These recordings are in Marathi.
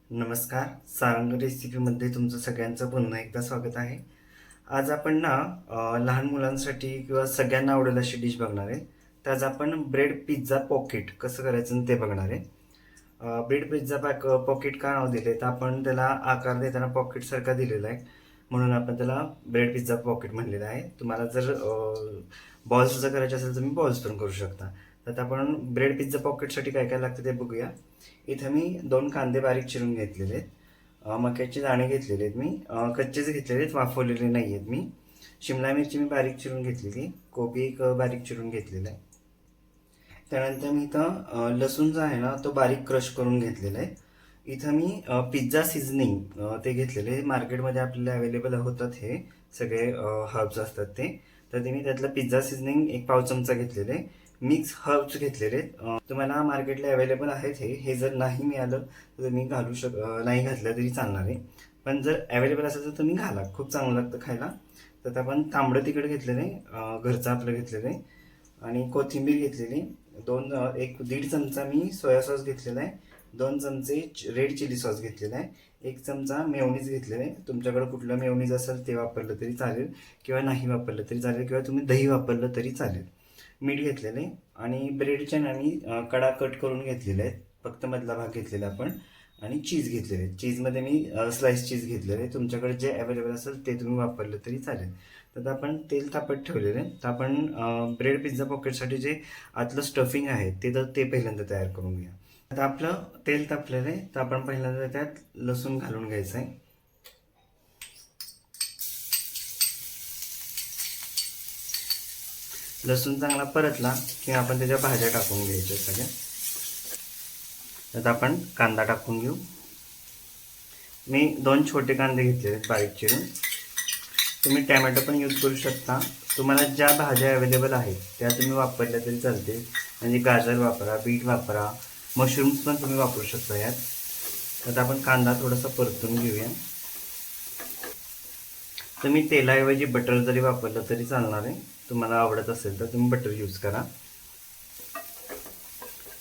नमस्कार. सारंग रेसिपीमध्ये तुमचं सगळ्यांचं पुन्हा एकदा स्वागत आहे. आज आपण ना लहान मुलांसाठी किंवा सगळ्यांना आवडेल अशी डिश बघणार आहे. तर आज आपण ब्रेड पिझ्झा पॉकेट कसं करायचं ते बघणार आहे. ब्रेड पिझ्झा पॉकेट का नाव दिले तर आपण त्याला आकार देताना पॉकेटसारखा दिलेला आहे, म्हणून आपण त्याला ब्रेड पिझ्झा पॉकेट म्हणलेलं आहे. तुम्हाला जर बॉल्स जर करायचे असेल तर तुम्ही बॉल्स पण करू शकता. तर आता आपण ब्रेड पिझ्झा पॉकेटसाठी काय काय लागतं ते बघूया. इथं मी 2 कांदे बारीक चिरून घेतलेले आहेत. मक्याचे दाणे घेतलेले आहेत मी. कच्चेच घेतलेले आहेत, वाफवलेले नाही आहेत मी. शिमला मिरची मी बारीक चिरून घेतलेली. कोबी एक बारीक चिरून घेतलेला आहे. त्यानंतर मी इथं लसूण जो आहे ना तो बारीक क्रश करून घेतलेला आहे. इथं मी पिझ्झा सीझनिंग ते घेतलेले. मार्केटमध्ये आपल्याला अवेलेबल होतात हे सगळे हर्ब्स असतात ते. तर ते मी त्यातलं पिझ्झा सीझनिंग एक पाव चमचा घेतलेले. मिक्स हर्ब्स घेतलेले. तुम्हाला मार्केटला अवेलेबल आहेत हे जर नाही मिळालं तर तुम्ही नाही घातलं तरी चालणार आहे. पण जर अवेलेबल असेल तर तुम्ही घाला, खूप चांगलं लागतं खायला. तर आपण तांबडं तिखट घेतलेलं आहे, घरचं आपलं घेतलेलं आहे. आणि कोथिंबीर घेतलेली. 1-1.5 चमचा मी सोया सॉस घेतलेला आहे. 2 चमचे रेड चिली सॉस घेतलेला आहे. 1 चमचा मेयोनीज घेतलेला आहे. तुमच्याकडे कुठलं मेयोनीज असेल ते वापरलं तरी चालेल, किंवा नाही वापरलं तरी चालेल, किंवा तुम्ही दही वापरलं तरी चालेल. मीठ घेतलेलं आहे. आणि ब्रेडच्या ना मी कडा कट करून घेतलेले आहेत, फक्त मधला भाग घेतलेला आपण. आणि चीज घेतलेले आहे. चीजमध्ये मी स्लाइस चीज घेतलेले आहे. तुमच्याकडे जे अवेलेबल असेल ते तुम्ही वापरलं तरी चालेल. तर आपण तेल तापत ठेवलेलं आहे. तर आपण ब्रेड पिझ्झा पॉकेटसाठी जे आतलं स्टफिंग आहे ते पहिल्यांदा तयार करून घ्या. आता आपलं तेल तापलेलं आहे, तर आपण पहिल्यांदा त्यात लसूण घालून घ्यायचं आहे. लसूण चांगला परतला की आपण त्याच्या भाज्या टाकून घ्यायच्या सगळ्या. त्यात आपण कांदा टाकून घेऊ. मी 2 छोटे कांदे घेतलेले बारीक चिरून. तुम्ही टॅमॅटो पण यूज करू शकता. तुम्हाला ज्या भाज्या अवेलेबल आहेत त्या तुम्ही वापरल्या तरी चालते. म्हणजे गाजर वापरा, बीट वापरा, मशरूम्स पण तुम्ही वापरू शकता यात. तर आपण कांदा थोडासा परतून घेऊया. तुम्ही तेलाऐवजी बटर जरी वापरलं तरी चालणार आहे. तुम्हाला आवडत असेल तर तुम्ही बटर यूज करा.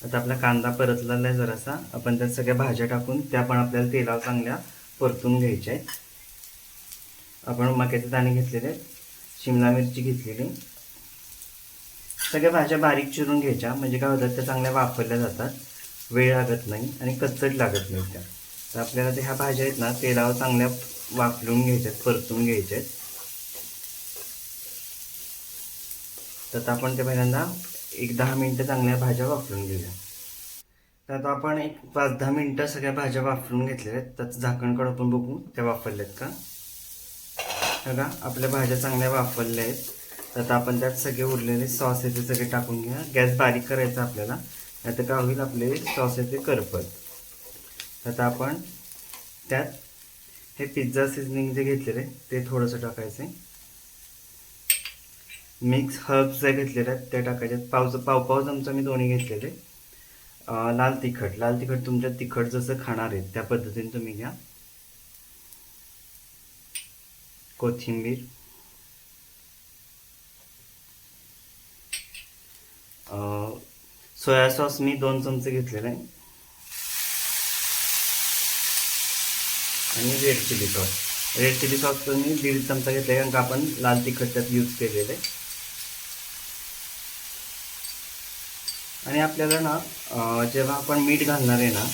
आता आपला कांदा परतलेला आहे जरासा. आपण त्यात सगळ्या भाज्या टाकून त्या पण आपल्याला तेलावर चांगल्या परतून घ्यायच्या आहेत. आपण मक्याचे दाणे घेतलेले आहेत, शिमला मिरची घेतलेली. सगळ्या भाज्या बारीक चिरून घ्यायच्या, म्हणजे काय होतं त्या चांगल्या वापरल्या जातात, वेळ लागत नाही आणि कच्चट लागत नाही त्या. तर आपल्याला ह्या भाज्या आहेत ना तेलावर चांगल्या वाफलून घ्यायच्यात, परतून घ्यायच्यात. तर आपण ते पहिल्यांदा 1-10 मिनटं चांगल्या भाज्या वाफलून घेऊया. तर आता आपण एक 5-10 मिनटं सगळ्या भाज्या वाफलून घेतलेल्या आहेत. त्याचं झाकण काढून आपण बघू त्या वाफरल्यात का. बघा आपल्या भाज्या चांगल्या वाफरल्या आहेत. तर आता आपण त्यात सगळे उरलेले सॉस आहे ते सगळे टाकून घ्या. गॅस बारीक करायचा आपल्याला, नाही तर काय होईल आपले सॉस आहे ते करपत. आता आपण त्यात हे पिझ्झा सीझनिंग जे घेतलेले ते थोडंसं टाकायचं आहे. मिक्स हर्ब्स जे घेतलेले आहेत ते टाकायचे. पाव चमचा मी दोन्ही घेतलेले. लाल तिखट तुमच्या तिखट जसं खाणार आहेत त्या पद्धतीने तुम्ही घ्या. कोथिंबीर, सोया सॉस मी 2 चमचे घेतलेले आहे. आणि रेड चिली सॉस मी 1.5 चमचा घेतला, कारण का आपण लाल तिखट त्यात यूज केलेलं आहे. आणि आपल्याला ना जेव्हा आपण मीठ घालणार आहे ना,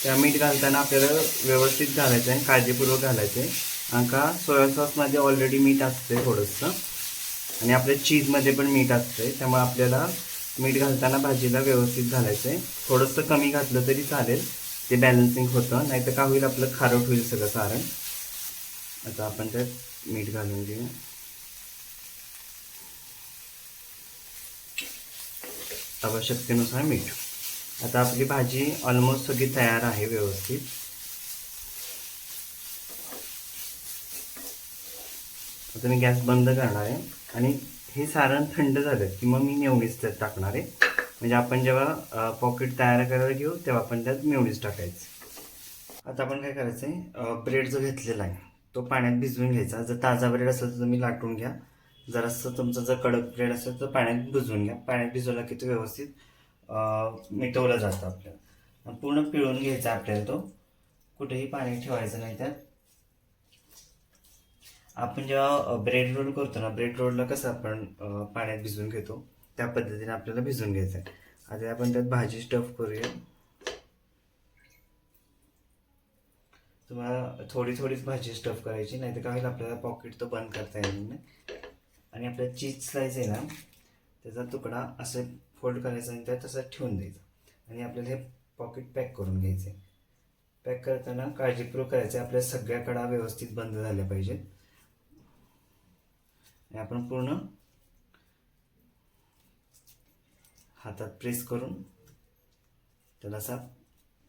त्या मीठ घालताना आपल्याला व्यवस्थित घालायचं आहे, काळजीपूर्वक घालायचं आहे. कारण का सोया सॉसमध्ये ऑलरेडी मीठ असते थोडंसं, आणि आपल्या चीजमध्ये पण मीठ असते. त्यामुळे आपल्याला मीठ घालताना भाजीला व्यवस्थित घालायचं आहे. थोडंसं कमी घातलं तरी चालेल, ते बॅलन्सिंग होतं. नाही तर काय होईल, आपलं खारट होईल सगळं सारण. आता आपण त्यात मीठ घालून घेऊ. आवश्यकतेनुसार मीठ. आता आपली भाजी ऑलमोस्ट सगळी तयार आहे व्यवस्थित. आता मी गॅस बंद करणार आहे. आणि हे सारण थंड झालं की मग मी मेयोनीज त्यात टाकणार आहे. म्हणजे आपण जेव्हा पॉकेट तयार करायला घेऊ तेव्हा आपण त्यात मेयोनीज टाकायचं. आता आपण काय करायचं आहे, ब्रेड जो घेतलेला आहे तो पाण्यात भिजवून घ्यायचा. जर ताजा ब्रेड असेल तर तुम्ही लाटून घ्या. जरासं तुमचं जर कडक ब्रेड असेल तर पाण्यात भिजवून घ्या. पाण्यात भिजवला की तो व्यवस्थित मिटवला जातं आपल्याला. पूर्ण पिळून घ्यायचा आपल्याला तो. कुठेही पाणी ठेवायचं नाही त्यात. आपण जेव्हा ब्रेड रोल करतो ना, ब्रेड रोलला कसं आपण पाण्यात भिजवून घेतो त्या पद्धतीने आपल्याला भिजवून घ्यायचं आहे. आता आपण त्यात भाजी स्टफ करूया. तुम्हाला थोडी थोडीच भाजी स्टफ करायची, नाही तर काय होईल आपल्याला पॉकेट तो बंद करता येणार नाही. आणि आपल्या चीज स्लाइस आहे ना, त्याचा तुकडा असं फोल्ड करायचा आणि त्यात तसं ठेवून द्यायचं. आणि आपल्याला हे पॉकेट पॅक करून घ्यायचं आहे. पॅक करताना काळजीपूर्वक करायचं आहे, आपल्या सगळ्या कडा व्यवस्थित बंद झाल्या पाहिजेत. आणि आपण पूर्ण हातात प्रेस करून त्याला असा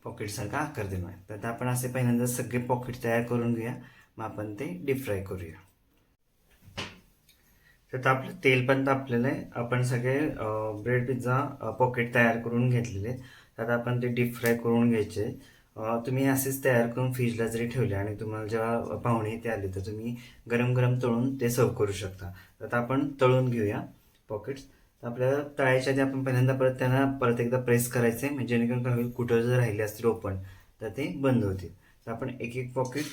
पॉकेटसारखा आकार देणार आहे. तर आपण असे पहिल्यांदा सगळे पॉकेट तयार करून घेऊया, मग आपण ते डीप फ्राय करूया. तर आपलं तेल पण तापलेलं आहे. आपण सगळे ब्रेड पिझ्झा पॉकेट तयार करून घेतलेले. तर आपण ते डीप फ्राय करून घ्यायचे. तुम्ही असेच तयार करून फ्रीजला जरी ठेवले आणि तुम्हाला जेव्हा पाहुणे इथे आले तर तुम्ही गरम गरम तळून ते सर्व करू शकता. तर आपण तळून घेऊया पॉकेट्स. आपल्याला तळायच्या आधी आपण पहिल्यांदा त्यांना परत एकदा प्रेस करायचे, म्हणजे जेणेकरून काय होईल, कुठं जर राहिले असतील ओपन तर ते बंद होतील. तर आपण एक एक पॉकेट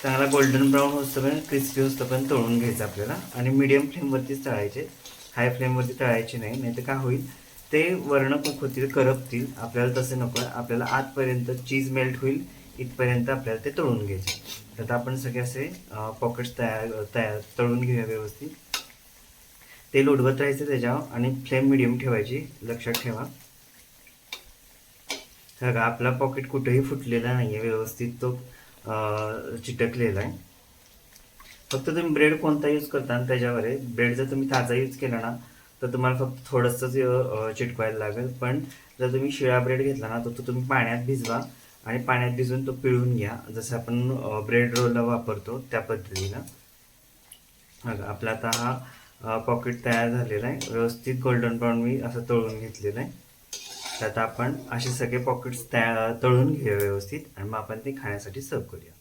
चांगला गोल्डन ब्राऊन होतोपर्यंत, क्रिस्पी होतोपर्यंत तळून घ्यायचं आपल्याला. आणि मीडियम फ्लेमवरतीच तळायचे, हाय फ्लेमवरती तळायचे नाही, नाही तर काय होईल, ते वर्ण कुक होतील, करपतील. आपल्याला तसे नको आहे. आपल्याला आतपर्यंत चीज मेल्ट होईल इथपर्यंत आपल्याला ते तळून घ्यायचे. तर आपण सगळे असे पॉकेट्स तयार तळून घेऊया व्यवस्थित. तेल उडवत राहायचं त्याच्यावर आणि फ्लेम मिडियम ठेवायची, लक्षात ठेवा. बघा आपला पॉकेट कुठेही फुटलेला नाही आहे, व्यवस्थित तो चिटकलेला आहे. फक्त तुम्ही ब्रेड कोणता यूज करता आणि त्याच्यावर आहे. ब्रेड जर तुम्ही ताजा यूज केला ना तर तुम्हाला फक्त थोडंसंच चिटकवायला लागेल. पण जर तुम्ही शिळा ब्रेड घेतला ना तर तो तुम्ही पाण्यात भिजवा आणि पाण्यात भिजवून तो पिळून घ्या, जसं आपण ब्रेड रोलला वापरतो त्या पद्धतीनं. बघा आपला आता हा पॉकेट तयार झालेला आहे. व्यवस्थित गोल्डन ब्राऊन मी असं तळून घेतलेलं आहे. तर आता आपण असे सगळे पॉकेट्स तळून घेऊया व्यवस्थित आणि मग आपण ते खाण्यासाठी सर्व करूया.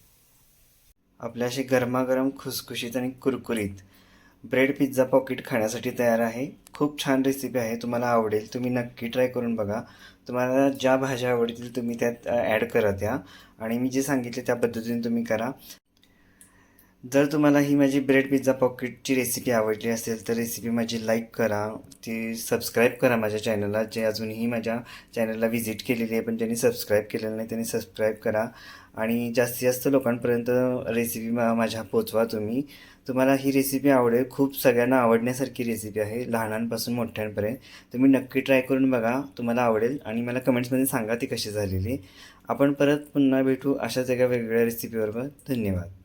आपल्या असे गरमागरम खुसखुशीत आणि कुरकुरीत ब्रेड पिझ्झा पॉकेट खाण्यासाठी तयार आहे. खूप छान रेसिपी आहे, तुम्हाला आवडेल. तुम्ही नक्की ट्राय करून बघा. तुम्हाला ज्या भाज्या आवडतील तुम्ही त्यात ॲड करा त्या, आणि मी जे सांगितले त्या पद्धतीने तुम्ही करा. जर तुम्हाला ही माझी ब्रेड पिझ्झा पॉकेटची रेसिपी आवडली असेल तर रेसिपी माझी लाईक करा, ती सबस्क्राईब करा माझ्या चॅनलला. जे अजूनही माझ्या चॅनलला व्हिजिट केलेली आहे पण ज्यांनी सबस्क्राईब केलेलं नाही त्यांनी सबस्क्राईब करा. आणि जास्तीत जास्त लोकांपर्यंत रेसिपी माझ्या पोचवा तुम्ही. तुम्हाला ही रेसिपी आवडेल. खूप सगळ्यांना आवडण्यासारखी रेसिपी आहे, लहानांपासून मोठ्यांपर्यंत. तुम्ही नक्की ट्राय करून बघा, तुम्हाला आवडेल. आणि मला कमेंट्समध्ये सांगा ती कशी झालेली. आपण परत पुन्हा भेटू अशाच एका वेगवेगळ्या रेसिपीबरोबर. धन्यवाद.